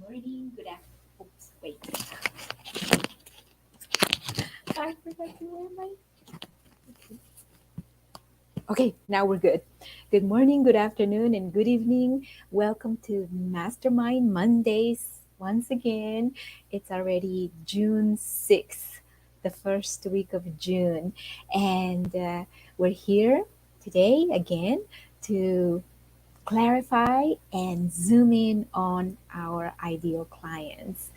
Morning, good afternoon. Oops, wait. I forgot to wear my. Okay, now we're good. Good morning, good afternoon, and good evening. Welcome to Mastermind Mondays. Once again, it's already June 6th, the first week of June. And we're here today again to clarify and zoom in on our ideal clients.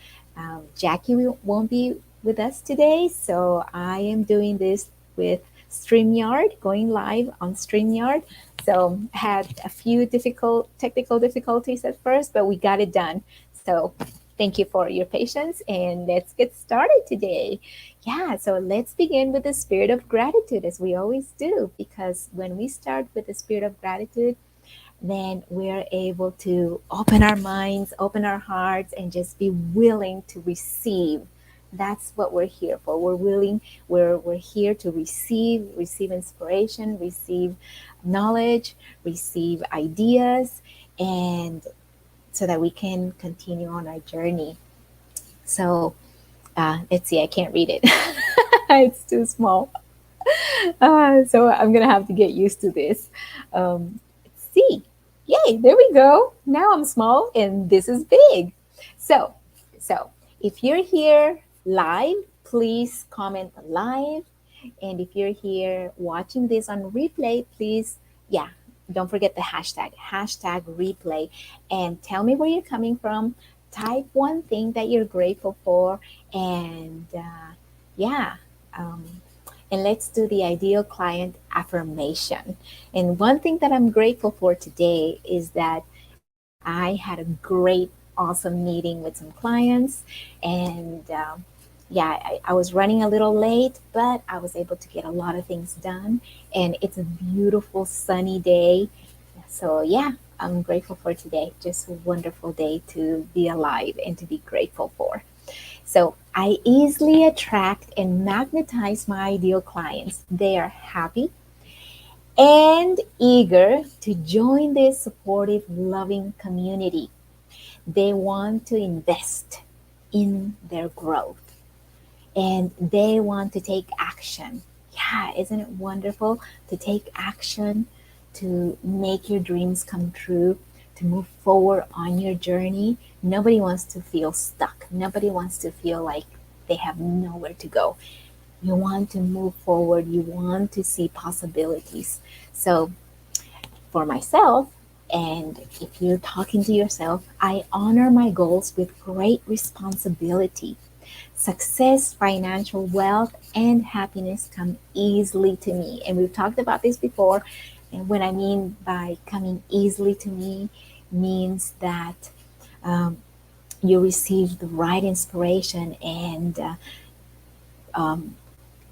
Jackie won't be with us today, so I am doing this with StreamYard, going live on StreamYard. So had a few difficult technical difficulties at first, but we got it done. So thank you for your patience, and let's get started today. Yeah, so let's begin with the spirit of gratitude as we always do, because when we start with the spirit of gratitude, then we're able to open our minds, open our hearts, and just be willing to receive. That's what we're here for. We're here to receive inspiration, receive knowledge, receive ideas, and so that we can continue on our journey. So let's see, I can't read it. It's too small. So I'm gonna have to get used to this. Let's see. Yay, there we go. Now I'm small and this is big. So, so if you're here live, please comment live. And if you're here watching this on replay, please, yeah, don't forget the hashtag replay, and tell me where you're coming from. Type one thing that you're grateful for, and yeah. Um, and let's do the ideal client affirmation. And one thing that I'm grateful for today is that I had a great, awesome meeting with some clients. And yeah, I was running a little late, but I was able to get a lot of things done. And it's a beautiful, sunny day. So, yeah, I'm grateful for today. Just a wonderful day to be alive and to be grateful for. So I easily attract and magnetize my ideal clients. They are happy and eager to join this supportive, loving community. They want to invest in their growth and they want to take action. Yeah, isn't it wonderful to take action, to make your dreams come true, to move forward on your journey? Nobody wants to feel stuck. Nobody wants to feel like they have nowhere to go. You want to move forward, you want to see possibilities. So, for myself, and if you're talking to yourself, I honor my goals with great responsibility. Success, financial wealth, and happiness come easily to me. And we've talked about this before. And what I mean by coming easily to me means that um, you receive the right inspiration. And um,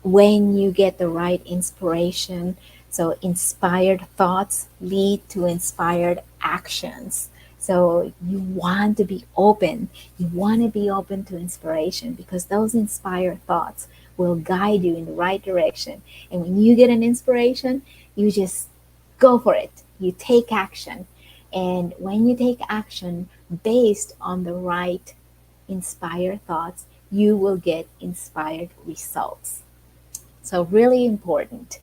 when you get the right inspiration, so inspired thoughts lead to inspired actions. So you want to be open. You want to be open to inspiration because those inspired thoughts will guide you in the right direction. And when you get an inspiration, you just go for it. You take action. And when you take action based on the right inspired thoughts, you will get inspired results. So, really important.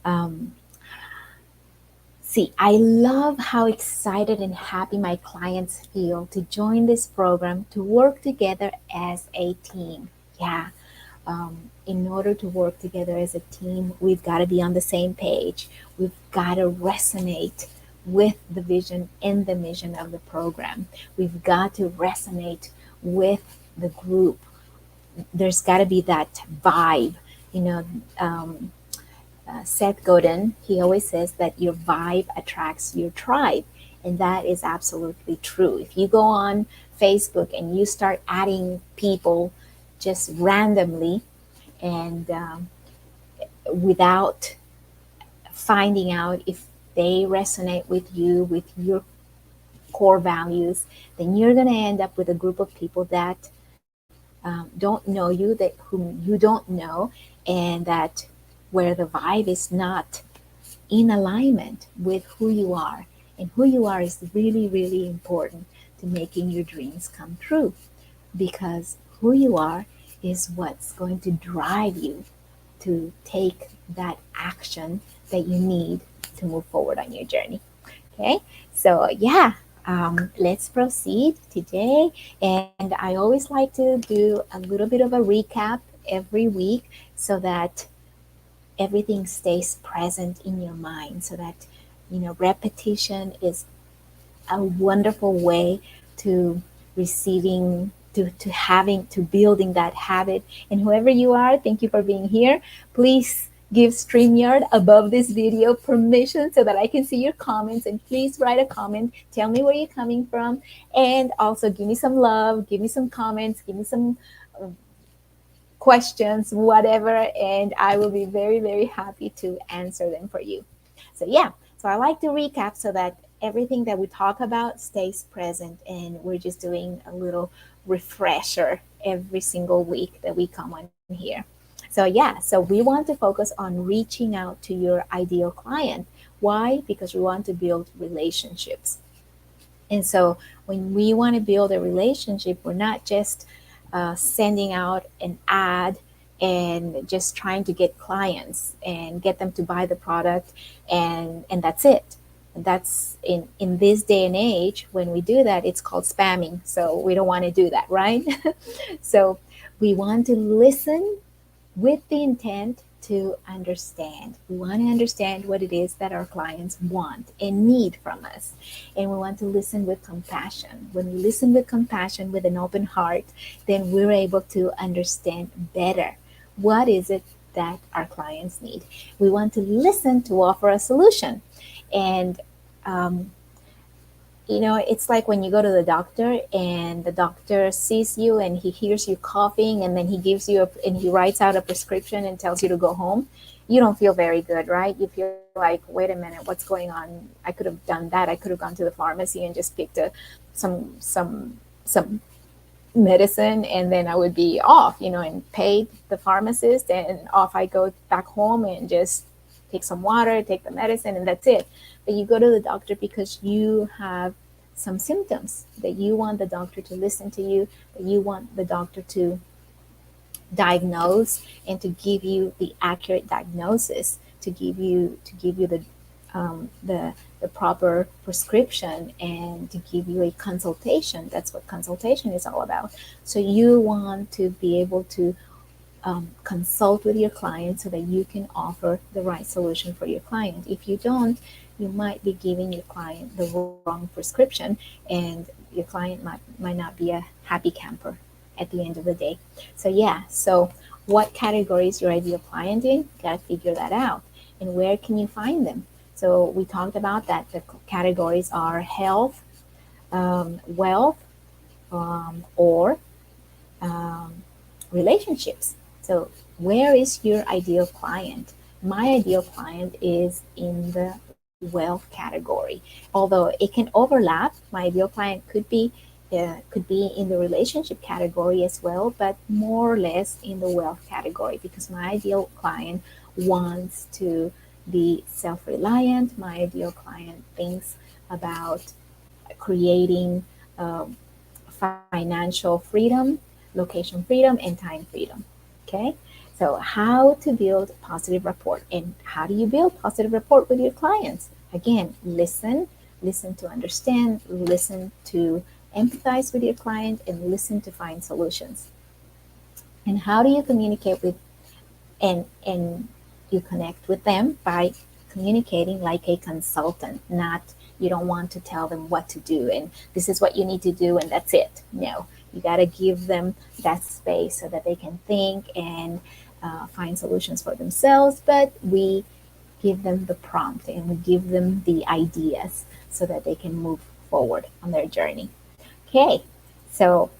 Um, See, I love how excited and happy my clients feel to join this program to work together as a team. Yeah, in order to work together as a team, we've got to be on the same page. We've got to resonate with the vision and the mission of the program. We've got to resonate with the group. There's got to be that vibe. You know, um, Seth Godin, he always says that your vibe attracts your tribe. And that is absolutely true. If you go on Facebook and you start adding people just randomly and without finding out if they resonate with you, with your core values, then you're going to end up with a group of people that don't know you, that whom you don't know, and that where the vibe is not in alignment with who you are. And who you are is really, really important to making your dreams come true, because who you are is what's going to drive you to take that action that you need to move forward on your journey. Okay, so yeah, let's proceed today. And I always like to do a little bit of a recap every week so that everything stays present in your mind, so that repetition is a wonderful way to receiving to having to building that habit. And whoever you are, thank you for being here. Please give StreamYard above this video permission so that I can see your comments, and please write a comment, tell me where you're coming from, and also give me some love, give me some comments, give me some uh, questions, whatever, and I will be very, very happy to answer them for you. So, yeah, so I like to recap so that everything that we talk about stays present, and we're just doing a little refresher every single week that we come on here. So, yeah, so we want to focus on reaching out to your ideal client. Why? Because we want to build relationships. And so when we want to build a relationship, we're not just sending out an ad and just trying to get clients and get them to buy the product, and that's it. That's in this day and age, when we do that, it's called spamming. So we don't want to do that, right? So we want to listen with the intent to understand. We want to understand what it is that our clients want and need from us. And we want to listen with compassion. When we listen with compassion, with an open heart, then we're able to understand better what is it that our clients need. We want to listen to offer a solution. And um, it's like when you go to the doctor and the doctor sees you and he hears you coughing, and then he gives you and he writes out a prescription and tells you to go home. You don't feel very good, right? You feel like, wait a minute, what's going on? I could have done that. I could have gone to the pharmacy and just picked some medicine, and then I would be off, and paid the pharmacist, and off I go back home and just take some water, take the medicine, and that's it. But you go to the doctor because you have some symptoms that you want the doctor to listen to you, that you want the doctor to diagnose and to give you the accurate diagnosis, to give you the proper prescription, and to give you a consultation. That's what consultation is all about. So you want to be able to consult with your client so that you can offer the right solution for your client. If you don't, you might be giving your client the wrong prescription, and your client might not be a happy camper at the end of the day. So, yeah, so what category is your ideal client in? Got to figure that out. And where can you find them? So, we talked about that the categories are health, wealth, or um, relationships. So, where is your ideal client? My ideal client is in the wealth category. Although it can overlap, my ideal client could be in the relationship category as well, but more or less in the wealth category, because my ideal client wants to be self-reliant. My ideal client thinks about creating um, financial freedom, location freedom, and time freedom. Okay, so how to build positive rapport, and how do you build positive rapport with your clients? Again, listen to understand, listen to empathize with your client, and listen to find solutions. And how do you communicate with and you connect with them by communicating like a consultant, not, you don't want to tell them what to do and this is what you need to do and that's it. No, you got to give them that space so that they can think and find solutions for themselves, but we give them the prompt and we give them the ideas so that they can move forward on their journey. Okay, so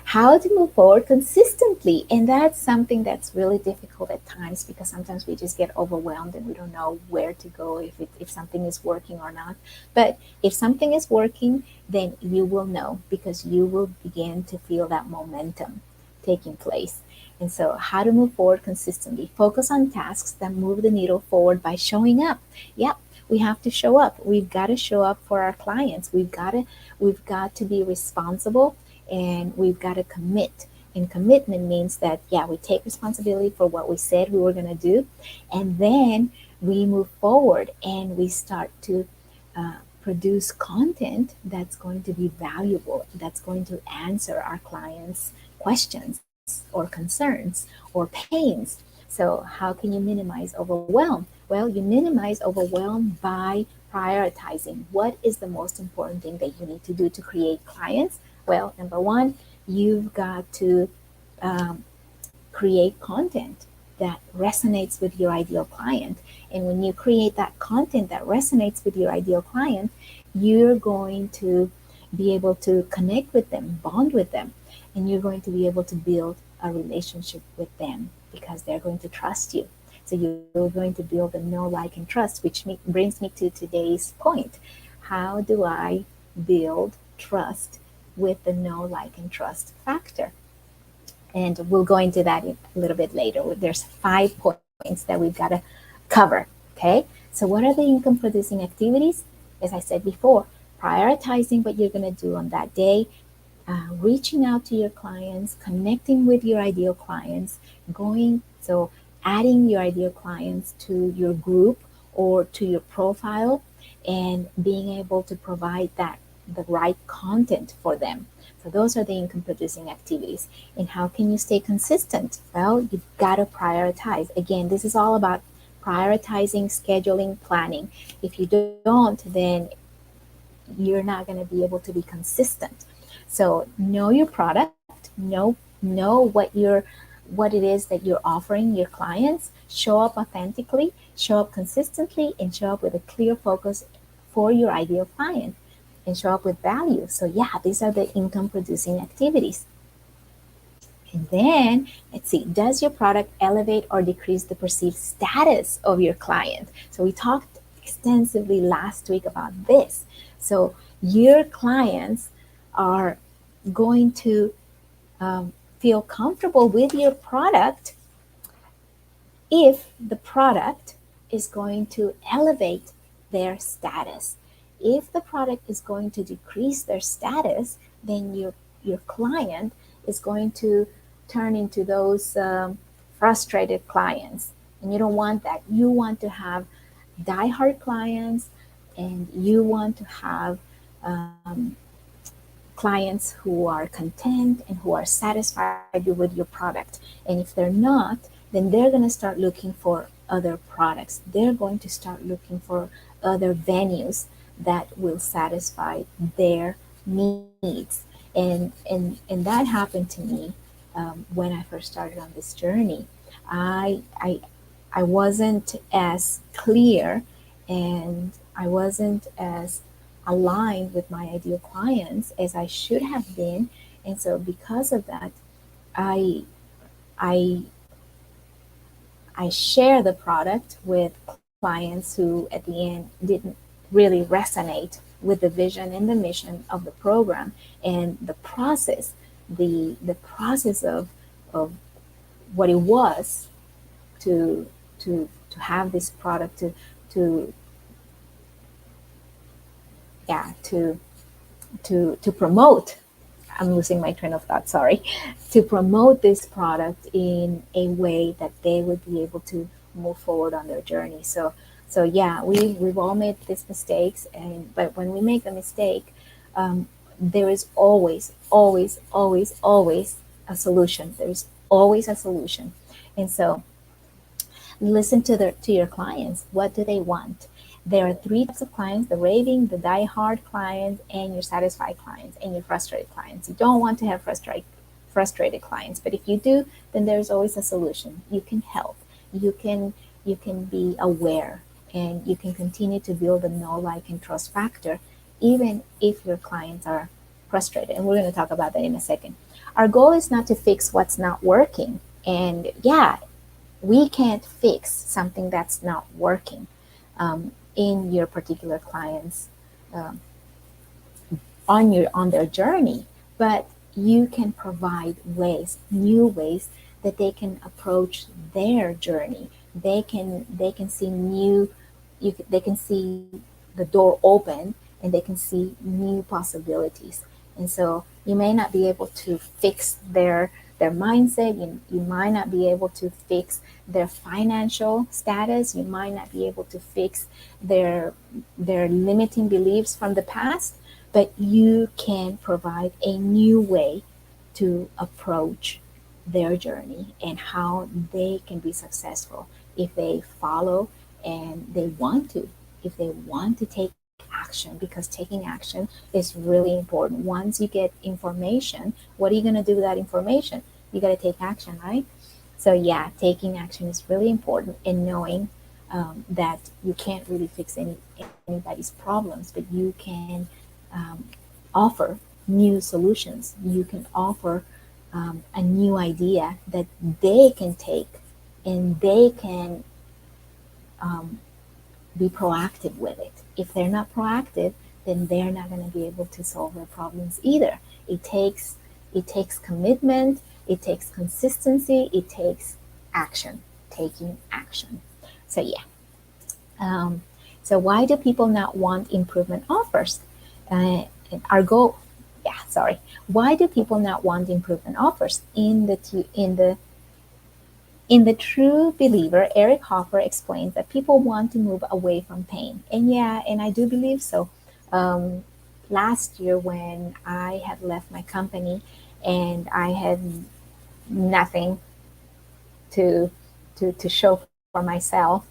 how to move forward consistently. And that's something that's really difficult at times, because sometimes we just get overwhelmed and we don't know where to go, if something is working or not. But if something is working, then you will know, because you will begin to feel that momentum taking place. And so, how to move forward consistently? Focus on tasks that move the needle forward by showing up. Yep. we have to show up. We've got to show up for our clients. We've got to be responsible, and we've got to commit. And commitment means that, yeah, we take responsibility for what we said we were going to do, and then we move forward and we start to produce content that's going to be valuable, that's going to answer our clients' questions or concerns or pains. So, how can you minimize overwhelm? Well, you minimize overwhelm by prioritizing what is the most important thing that you need to do to create clients. Well, number one, you've got to um, create content that resonates with your ideal client. And when you create that content that resonates with your ideal client, you're going to be able to connect with them, bond with them, and you're going to be able to build a relationship with them because they're going to trust you. So you're going to build a know, like, and trust, which brings me to today's point. How do I build trust with the know, like, and trust factor? And we'll go into that a little bit later. There's 5 points that we've got to cover. Okay, so what are the income producing activities? As I said before, prioritizing what you're going to do on that day, reaching out to your clients, connecting with your ideal clients, adding your ideal clients to your group or to your profile, and being able to provide the right content for them. So those are the income producing activities. And how can you stay consistent? Well, you've got to prioritize. Again, this is all about prioritizing, scheduling, planning. If you don't, then you're not going to be able to be consistent. So know your product, know what it is that you're offering your clients, show up authentically, show up consistently, and show up with a clear focus for your ideal client, and show up with value. So yeah, these are the income producing activities. And then let's see, does your product elevate or decrease the perceived status of your client? So we talked extensively last week about this. So your clients are going to feel comfortable with your product if the product is going to elevate their status. If the product is going to decrease their status, then your client is going to turn into those frustrated clients. And you don't want that. You want to have diehard clients, and you want to have clients who are content and who are satisfied with your product. And if they're not, then they're going to start looking for other products. They're going to start looking for other venues that will satisfy their needs. And that happened to me when I first started on this journey. I wasn't as clear, and I wasn't as aligned with my ideal clients as I should have been. And so because of that, I I I share the product with clients who at the end didn't really resonate with the vision and the mission of the program and the process, the process of what it was to to have this product to yeah to promote. I'm losing my train of thought, sorry. To promote this product in a way that they would be able to move forward on their journey. So yeah, we've all made these mistakes, and but when we make a mistake, there is always a solution. There's always a solution. And so listen to your clients. What do they want? There are 3 types of clients: the raving, the die-hard clients, and your satisfied clients, and your frustrated clients. You don't want to have frustrated clients, but if you do, then there's always a solution. You can help. You can be aware, and you can continue to build a know, like, and trust factor, even if your clients are frustrated. And we're going to talk about that in a second. Our goal is not to fix what's not working. And yeah, we can't fix something that's not working in your particular clients um, on their journey, but you can provide new ways that they can approach their journey. They can see new they can see the door open, and they can see new possibilities. And so you may not be able to fix their mindset. You might not be able to fix their financial status. You might not be able to fix their limiting beliefs from the past, but you can provide a new way to approach their journey and how they can be successful if they follow and they want to, if they want to take action, because taking action is really important. Once you get information, what are you going to do with that information? You got to take action, right? So yeah, taking action is really important, and knowing that you can't really fix anybody's problems, but you can um, offer new solutions. You can offer a new idea that they can take, and they can um, be proactive with it. If they're not proactive, then they're not going to be able to solve their problems either. It takes commitment, it takes consistency, it takes action, taking action. So yeah. Um, so why do people not want improvement offers? Our goal, yeah, sorry. Why do people not want improvement offers? In the True Believer, Eric Hoffer explains that people want to move away from pain. And yeah, and I do believe so. Um, Last year, when I had left my company and I had nothing to to show for myself,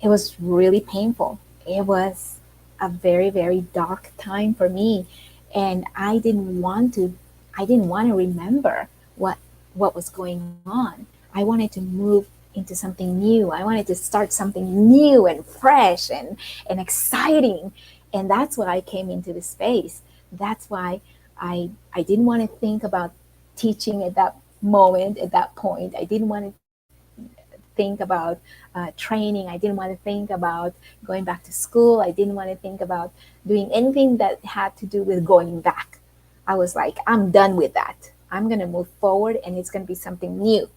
it was really painful. It was a very, very dark time for me, and I didn't want to remember what was going on. I wanted to move into something new. I wanted to start something new and fresh and exciting. And that's why I came into this space. That's why I didn't want to think about teaching at that moment, at that point. I didn't want to think about training. I didn't want to think about going back to school. I didn't want to think about doing anything that had to do with going back. I was like, I'm done with that. I'm going to move forward, and it's going to be something new.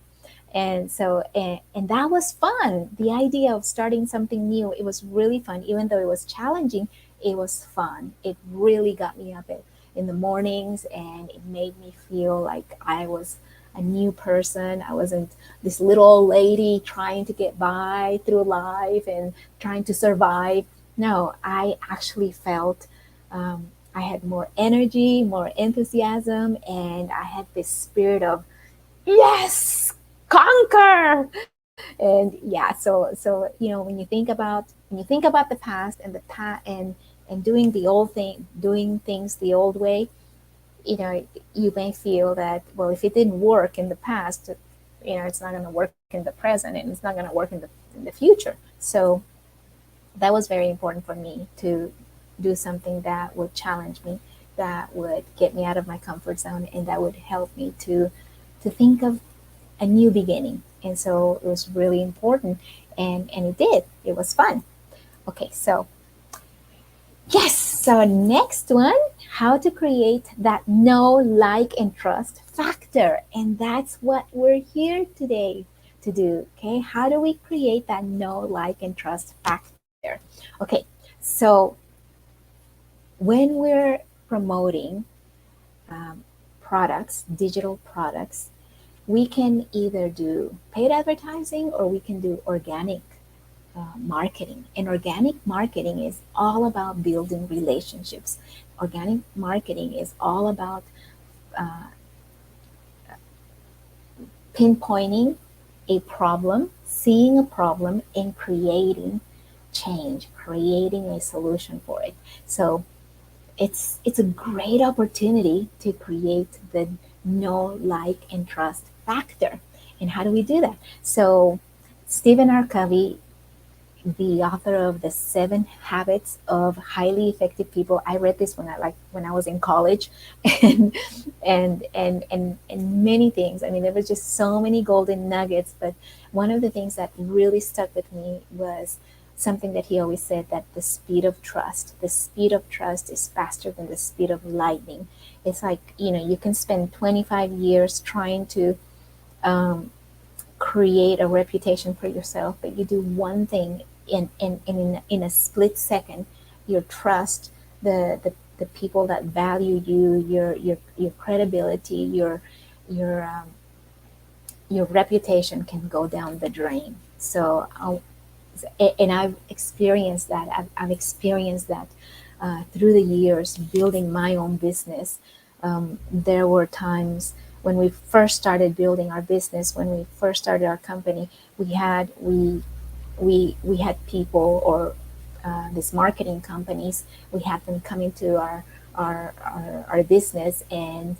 And that was fun. The idea of starting something new, it was really fun. Even though it was challenging, it was fun. It really got me up in the mornings, and it made me feel like I was a new person. I wasn't this little old lady trying to get by through life and trying to survive. No, I actually felt I had more energy, more enthusiasm, and I had this spirit of yes, conquer. And yeah, so when you think about the past and and doing the old thing, doing things the old way, you may feel that, well, if it didn't work in the past, it's not going to work in the present, and it's not going to work in the future. So that was very important for me to do something that would challenge me, that would get me out of my comfort zone, and that would help me to think of a new beginning. And so it was really important, and it did. It was fun. Okay, so yes, so next one, how to create that know, like, and trust factor. And that's what we're here today to do. Okay, how do we create that know, like, and trust factor? Okay, so when we're promoting um, products, digital products, we can either do paid advertising or we can do organic marketing. And organic marketing is all about building relationships. Organic marketing is all about uh, pinpointing a problem, seeing a problem, and creating change, creating a solution for it. So it's a great opportunity to create the know, like, and trust factor. And how do we do that? So Stephen R. Covey, the author of the 7 Habits of Highly Effective People. I read this when I was in college, and and many things. I mean, there was just so many golden nuggets. But one of the things that really stuck with me was something that he always said, that the speed of trust is faster than the speed of lightning. It's like, you can spend 25 years trying to um, create a reputation for yourself, but you do one thing and in a split second, your trust, the people that value you, your credibility, your your reputation can go down the drain. So and I've experienced that. I've experienced that through the years building my own business. There were times when we first started building our business, when we first started our company, we had people, or these marketing companies, we had them come into our business and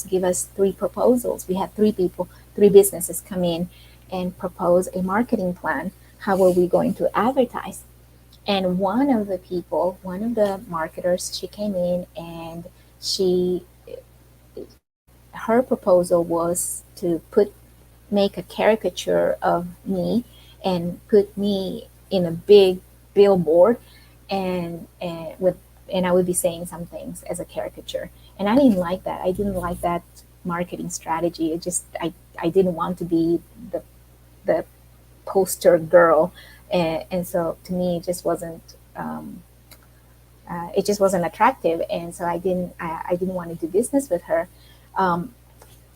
give us three proposals. We had three people, three businesses come in and propose a marketing plan. How are we going to advertise? And one of the people, one of the marketers, she came in and she her proposal was to make a caricature of me and put me in a big billboard, and I would be saying some things as a caricature. And I didn't like that. I didn't like that marketing strategy. I didn't want to be the poster girl, and so to me it just wasn't attractive, and so I didn't want to do business with her. Um,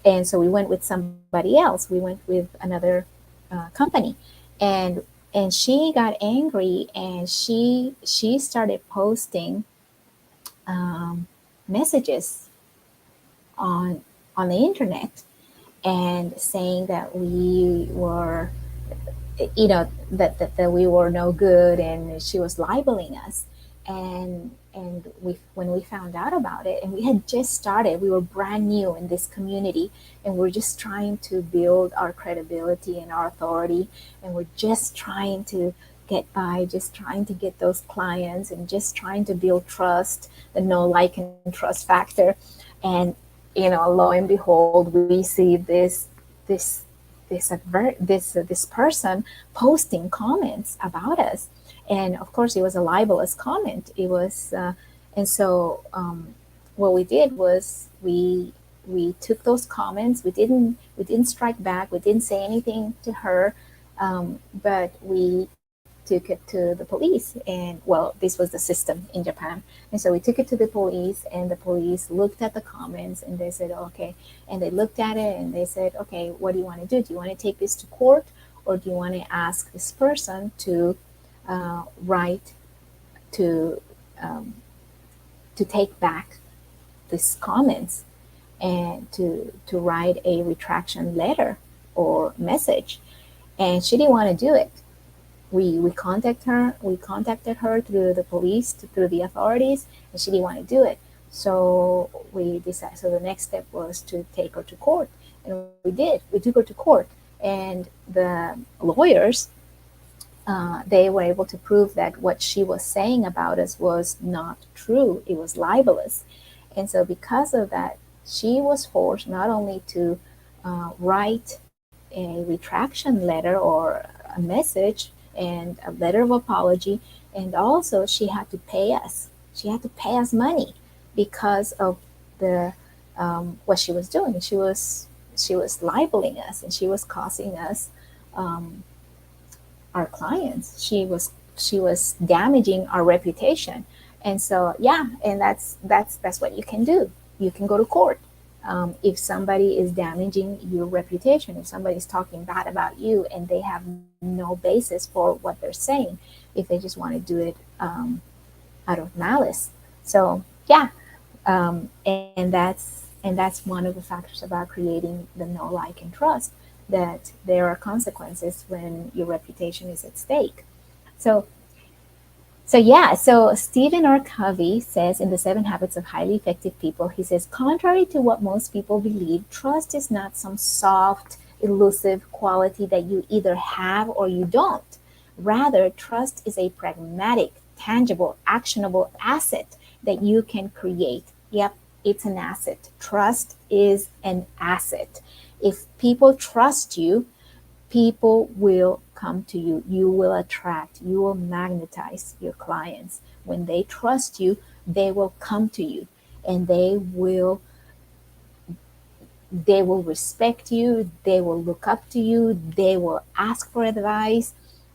and so we went with somebody else. We went with another company, and she got angry, and she started posting um, messages on the internet, and saying that we were, that we were no good, and she was libeling us. And when we found out about it, and we had just started, we were brand new in this community, and we're just trying to build our credibility and our authority, and we're just trying to get by, just trying to get those clients, and just trying to build trust, the know, like, and trust factor. And lo and behold, we see this this person posting comments about us. And of course it was a libelous comment. It was and so what we did was we took those comments. We didn't strike back. We didn't say anything to her, but we took it to the police. And well, this was the system in Japan. And so we took it to the police, and the police looked at the comments, and they said, okay. And they looked at it, and they said, okay, what do you want to do? Do you want to take this to court, or do you want to ask this person to write to take back these comments, and to write a retraction letter or message? And she didn't want to do it. We contacted her through the police, through the authorities, and she didn't want to do it. So we decided. So the next step was to take her to court, and we did. We took her to court, and the lawyers, they were able to prove that what she was saying about us was not true. It was libelous. And so because of that, she was forced not only to write a retraction letter or a message and a letter of apology, and also she had to pay us. She had to pay us money because of the what she was doing. She was libeling us, and she was causing us, um, our clients. She was damaging our reputation. And so yeah, and that's what you can do. You can go to court. If somebody is damaging your reputation, if somebody's talking bad about you, and they have no basis for what they're saying, if they just want to do it out of malice. So yeah, and that's one of the factors about creating the know, like, and trust, that there are consequences when your reputation is at stake. So so Stephen R. Covey says in The 7 Habits of Highly Effective People, he says, contrary to what most people believe, trust is not some soft, elusive quality that you either have or you don't. Rather, trust is a pragmatic, tangible, actionable asset that you can create. Yep, it's an asset. Trust is an asset. If people trust you, people will come to you. You will attract, you will magnetize your clients. When they trust you, they will come to you, and they will respect you, they will look up to you, they will ask for advice,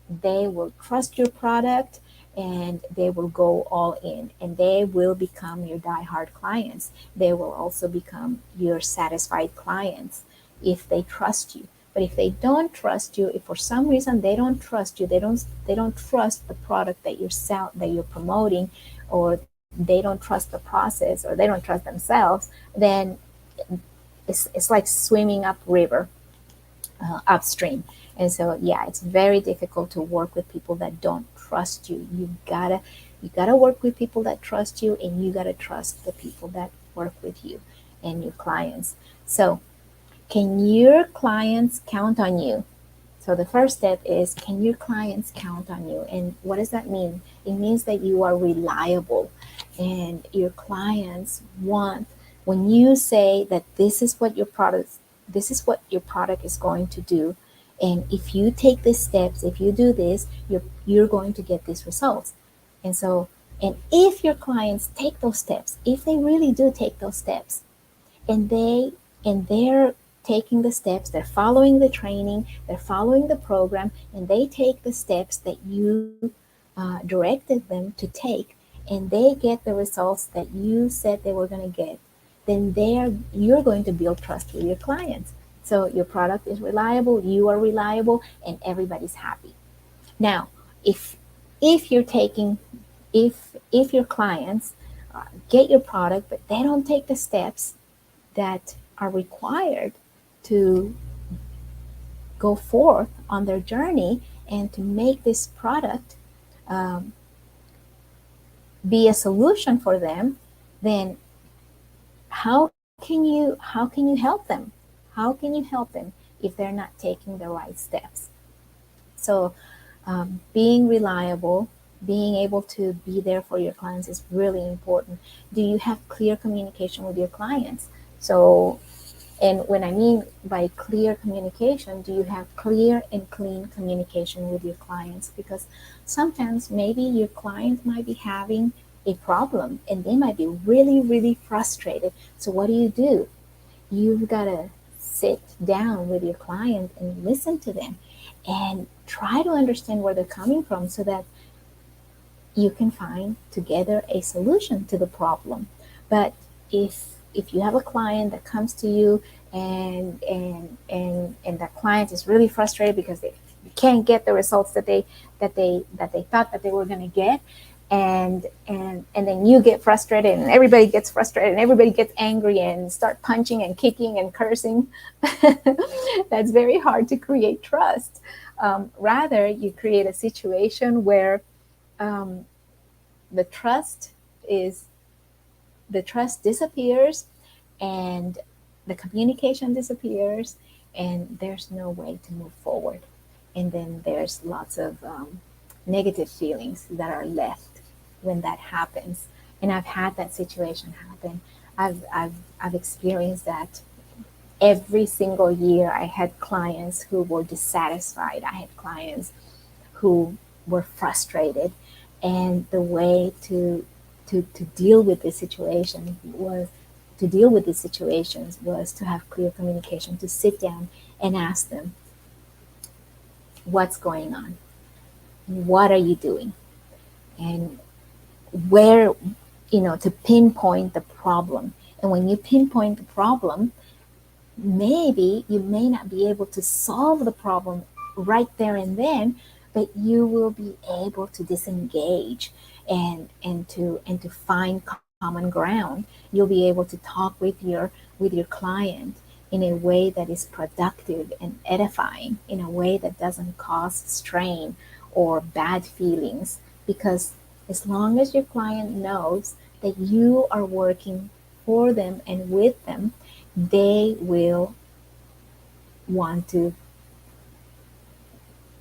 they will trust your product and they will go all in, and they will become your diehard clients. They will also become your satisfied clients if they trust you. But if they don't trust you, if for some reason they don't trust you, they don't trust the product that you're promoting, or they don't trust the process, or they don't trust themselves, then it's like swimming upriver, upstream. And so, yeah, it's very difficult to work with people that don't trust you. You gotta work with people that trust you, and you gotta trust the people that work with you and your clients. So, can your clients count on you? So the first step is, can your clients count on you? And what does that mean? It means that you are reliable, and your clients want, when you say that this is what your product is going to do, and if you take these steps, if you do this, you're going to get these results. And so, and if your clients take those steps, if they really do take those steps, and they're taking the steps, they're following the training, they're following the program, and they take the steps that you directed them to take, and they get the results that you said they were going to get, then you're going to build trust with your clients. So your product is reliable, you are reliable, and everybody's happy. Now, if if you're taking if your clients get your product but they don't take the steps that are required to go forth on their journey and to make this product um, be a solution for them, then how can you help them? How can you help them if they're not taking the right steps? So, being reliable, being able to be there for your clients is really important. Do you have clear communication with your clients? So, and when I mean by clear communication, do you have clear and clean communication with your clients? Because sometimes maybe your client might be having a problem and they might be really, really frustrated. So, what do? You've got to sit down with your client and listen to them and try to understand where they're coming from so that you can find together a solution to the problem. But if you have a client that comes to you and that client is really frustrated because they can't get the results that they thought that they were going to get, and then you get frustrated and everybody gets frustrated and everybody gets angry and start punching and kicking and cursing, that's very hard to create trust. Rather, you create a situation where um, the trust is the trust disappears, and the communication disappears, and there's no way to move forward. And then there's lots of negative feelings that are left when that happens. And I've had that situation happen. I've experienced that every single year. I had clients who were dissatisfied. I had clients who were frustrated, and the way to deal with this situation was to deal with these situations was to have clear communication, to sit down and ask them, what's going on, what are you doing, and where, to pinpoint the problem. And when you pinpoint the problem, maybe you may not be able to solve the problem right there and then, but you will be able to disengage and to find common ground. You'll be able to talk with your client in a way that is productive and edifying, in a way that doesn't cause strain or bad feelings. Because as long as your client knows that you are working for them and with them, they will want to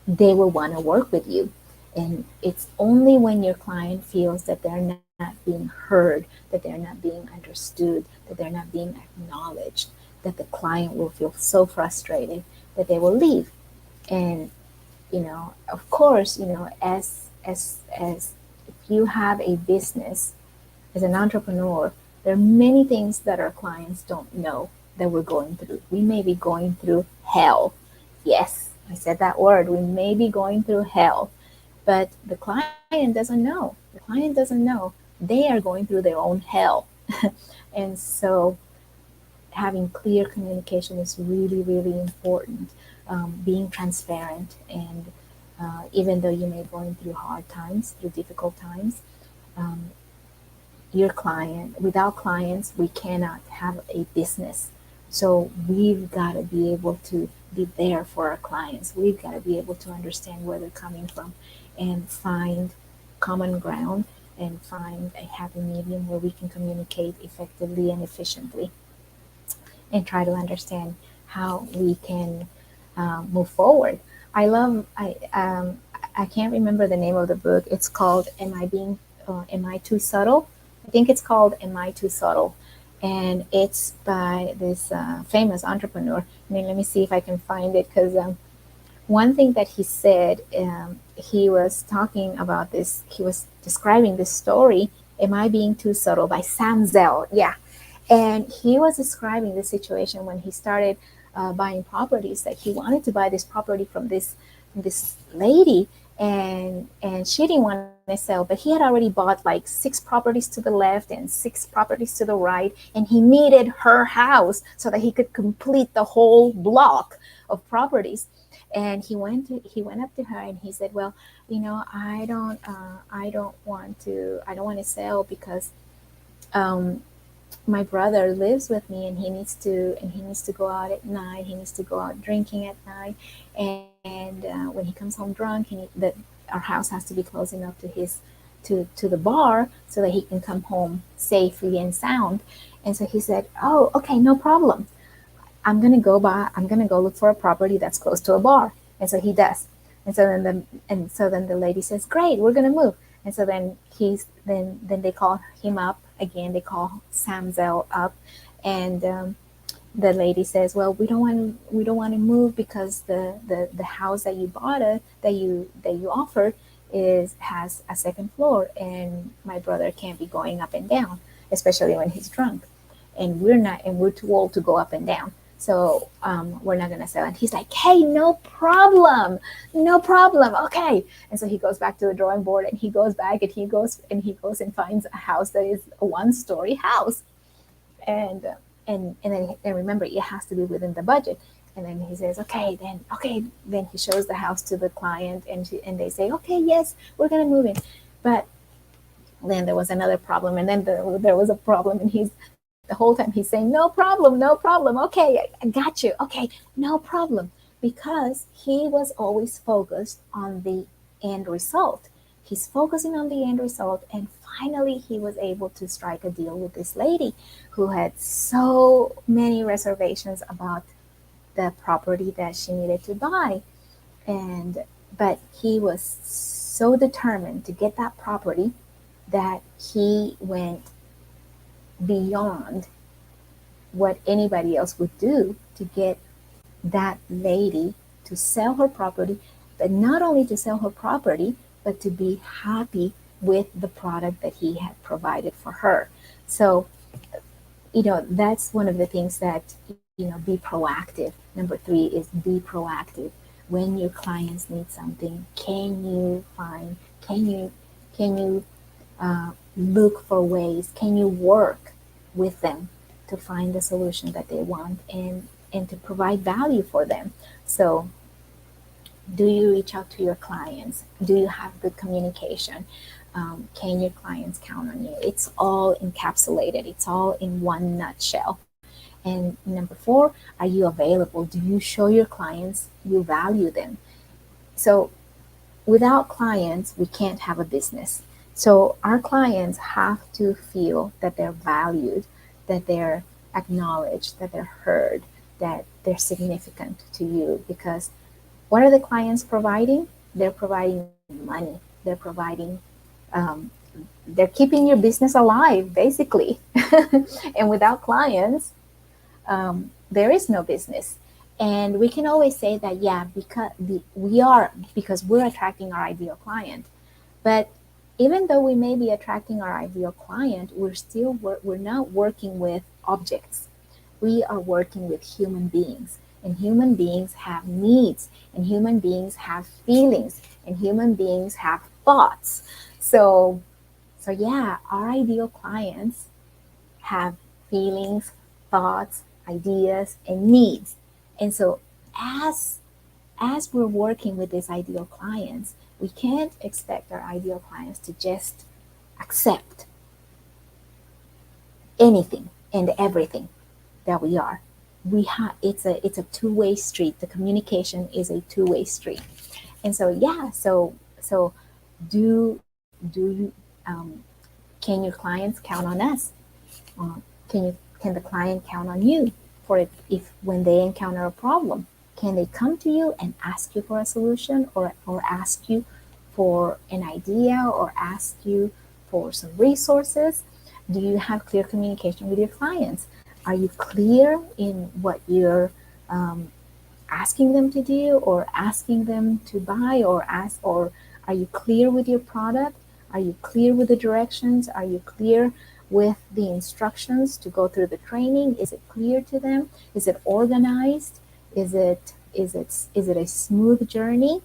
they will want to work with you. And it's only when your client feels that they're not being heard, that they're not being understood, that they're not being acknowledged, that the client will feel so frustrated that they will leave. And of course, as if you have a business as an entrepreneur, there are many things that our clients don't know that we're going through. We may be going through hell. Yes, I said that word. We may be going through hell, but the client doesn't know. The client doesn't know. They are going through their own hell. And so having clear communication is really, really important. Being transparent, and even though you may be going through hard times, through difficult times, um, your client, without clients, we cannot have a business. So we've got to be able to be there for our clients. We've got to be able to understand where they're coming from and find common ground and find a happy medium where we can communicate effectively and efficiently and try to understand how we can move forward. I can't remember the name of the book. It's called Am I Too Subtle? I think it's called Am I Too Subtle? And it's by this famous entrepreneur. I mean, let me see if I can find it, because one thing that he said, he was talking about this, he was describing this story, Am I Being Too Subtle, by Sam Zell. Yeah. And he was describing the situation when he started buying properties, that he wanted to buy this property from this lady, and she didn't want to sell, but he had already bought like 6 properties to the left and 6 properties to the right, and he needed her house so that he could complete the whole block of properties. And he went up to her and he said, well, I don't want to sell because um, my brother lives with me, and he needs to go out at night. He needs to go out drinking at night, and when he comes home drunk, our house has to be close enough to the bar so that he can come home safely and sound. And so he said, oh, okay, no problem. I'm gonna go look for a property that's close to a bar. And so he does. And so then the lady says, great, we're gonna move. And so then then they call him up again. They call Sam Zell up, and the lady says, well, we don't want to move because the house that you bought that you offered is has a second floor, and my brother can't be going up and down, especially when he's drunk, and we're too old to go up and down. So we're not gonna sell. And he's like, hey, no problem, no problem, okay. And so he goes back to the drawing board, and he goes back, and he goes and finds a house that is a 1-story house, and and remember, it has to be within the budget. And then he says, okay, then he shows the house to the client, and they say, okay, yes, we're gonna move in. But then there was another problem, and then there was a problem, and he's the whole time he's saying, no problem, no problem, okay, I got you, okay, no problem, because he was always focused on the end result. He's focusing on the end result, and finally he was able to strike a deal with this lady who had so many reservations about the property that she needed to buy. And but he was so determined to get that property that he went beyond what anybody else would do to get that lady to sell her property, but not only to sell her property, but to be happy with the product that he had provided for her. So, that's one of the things that, be proactive. Number 3 is be proactive. When your clients need something, can you look for ways, can you work with them to find the solution that they want, and to provide value for them. So do you reach out to your clients? Do you have good communication? Can your clients count on you? It's all encapsulated, it's all in one nutshell. And number 4, are you available? Do you show your clients you value them? So without clients, we can't have a business. So our clients have to feel that they're valued, that they're acknowledged, that they're heard, that they're significant to you. Because what are the clients providing? They're providing money. Um, they're keeping your business alive, basically. And without clients, there is no business. And we can always say that, yeah, because we're attracting our ideal client. But even though we may be attracting our ideal client, we're not working with objects. We are working with human beings. and human beings have needs, and human beings have feelings, and human beings have thoughts. So, so yeah, our ideal clients have feelings, thoughts, ideas, and needs. And so as as we're working with these ideal clients, we can't expect our ideal clients to just accept anything and everything that we are. We have it's a two-way street. The communication is a two-way street. And so yeah, so do you can your clients count on us? Can the client count on you for it if when they encounter a problem? Can they come to you and ask you for a solution, or ask you for an idea, or ask you for some resources? Do you have clear communication with your clients? Are you clear in what you're um, asking them to do, or asking them to buy, or are you clear with your product? Are you clear with the directions? Are you clear with the instructions to go through the training? Is it clear to them? Is it organized? Is it a smooth journey,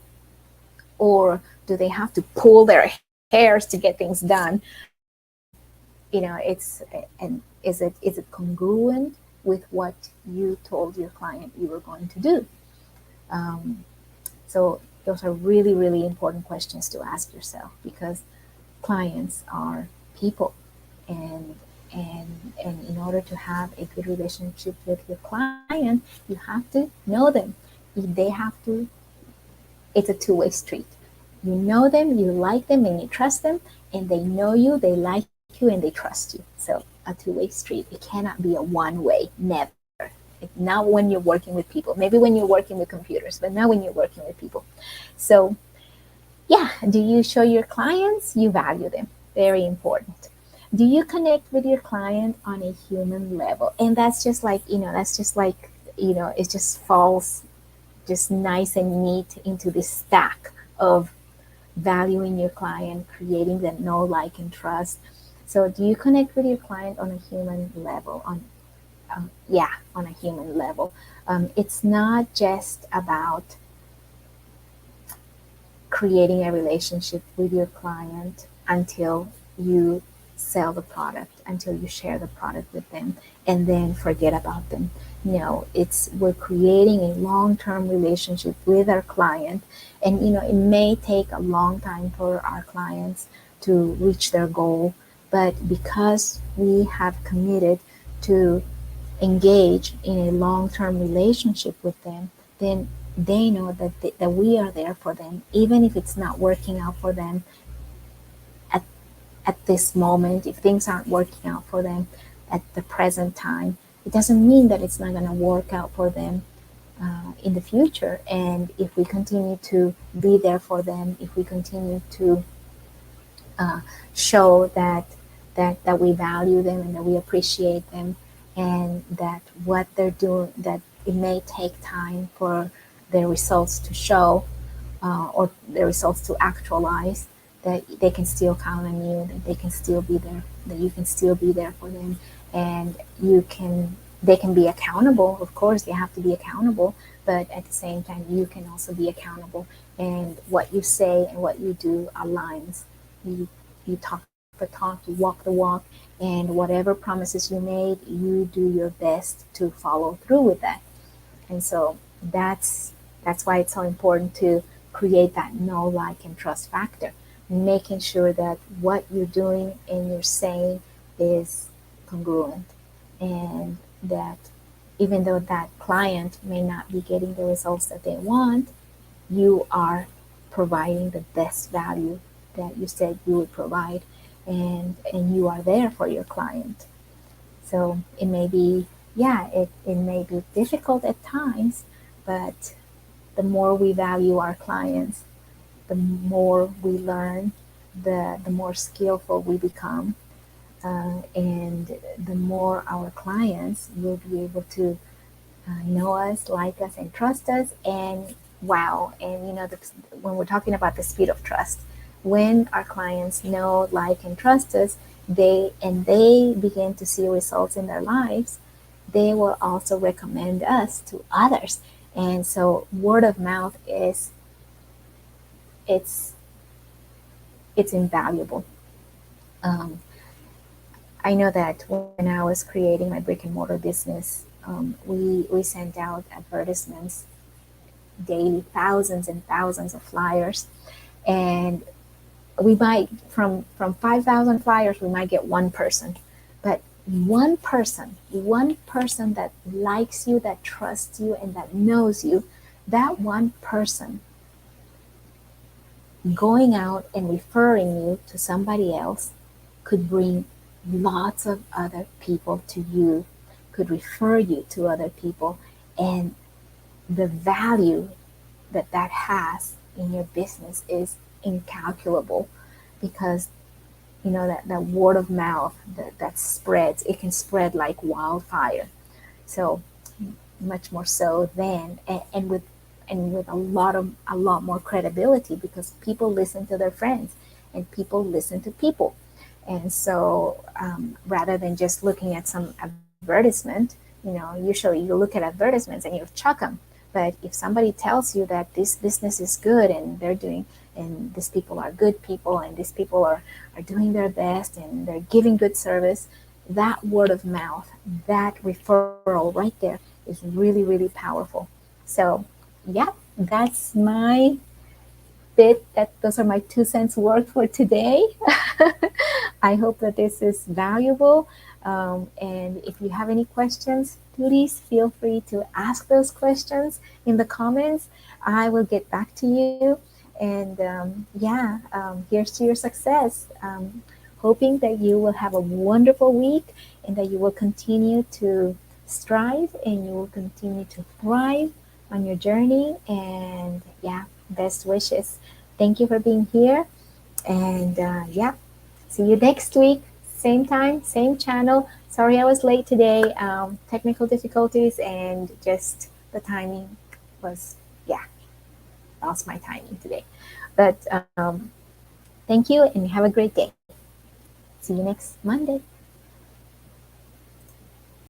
or do they have to pull their hairs to get things done? It's and is it congruent with what you told your client you were going to do? Um, so those are really, really important questions to ask yourself, because clients are people, and and in order to have a good relationship with your client, you have to know them. They have to. It's a two-way street. You know them, you like them, and you trust them, and they know you, they like you, and they trust you. So a two-way street. It cannot be a one-way. Never. Not when you're working with people. Maybe when you're working with computers, but not when you're working with people. So yeah, do you show your clients you value them? Very important. Do you connect with your client on a human level? And that's just like, it just falls just nice and neat into this stack of valuing your client, creating that know, like, and trust. So do you connect with your client on a human level? Yeah, on a human level. It's not just about creating a relationship with your client until you sell the product, until you share the product with them, and then forget about them. No, it's we're creating a long-term relationship with our client, and it may take a long time for our clients to reach their goal, but because we have committed to engage in a long-term relationship with them, then they know that we are there for them, even if it's not working out for them at, at this moment. If things aren't working out for them at the present time, it doesn't mean that it's not going to work out for them in the future. And if we continue to be there for them, if we continue to uh, show that we value them, and that we appreciate them, and that what they're doing, that it may take time for their results to show, or their results to actualize, that they can still count on you, that they can still be there, that you can still be there for them, and they can be accountable. Of course, they have to be accountable, but at the same time, you can also be accountable, and what you say and what you do aligns. You talk the talk, you walk the walk, and whatever promises you made, you do your best to follow through with that. And so that's why it's so important to create that know, like, and trust factor, making sure that what you're doing and you're saying is congruent, and that even though that client may not be getting the results that they want, you are providing the best value that you said you would provide, and you are there for your client. So it may be, yeah, it may be difficult at times, but the more we value our clients, the more we learn, the more skillful we become, and the more our clients will be able to know us, like us, and trust us. And wow, and when we're talking about the speed of trust, when our clients know, like, and trust us, they begin to see results in their lives. they will also recommend us to others. And so word of mouth is it's it's invaluable. Um, I know that when I was creating my brick and mortar business, we sent out advertisements daily, thousands and thousands of flyers, and we might from 5,000 flyers we might get one person, but one person that likes you, that trusts you, and that knows you, that one person going out and referring you to somebody else could bring lots of other people to you, could refer you to other people, and the value that that has in your business is incalculable, because that word of mouth that spreads, it can spread like wildfire. So much more so than and with a lot more credibility, because people listen to their friends and people listen to people. And so rather than just looking at some advertisement, usually you look at advertisements and you chuck them. But if somebody tells you that this business is good and they're doing, and these people are good people, and these people are doing their best and they're giving good service, that word of mouth, that referral right there is really, really powerful. So, yeah, that's my bit. Those are my 2 cents worth for today. I hope that this is valuable. And if you have any questions, please feel free to ask those questions in the comments. I will get back to you. And yeah, here's to your success. Hoping that you will have a wonderful week and that you will continue to strive and you will continue to thrive on your journey. And yeah, best wishes. Thank you for being here. And yeah, see you next week. Same time, same channel. Sorry I was late today. Technical difficulties and just the timing was, yeah, lost my timing today. But thank you and have a great day. See you next Monday.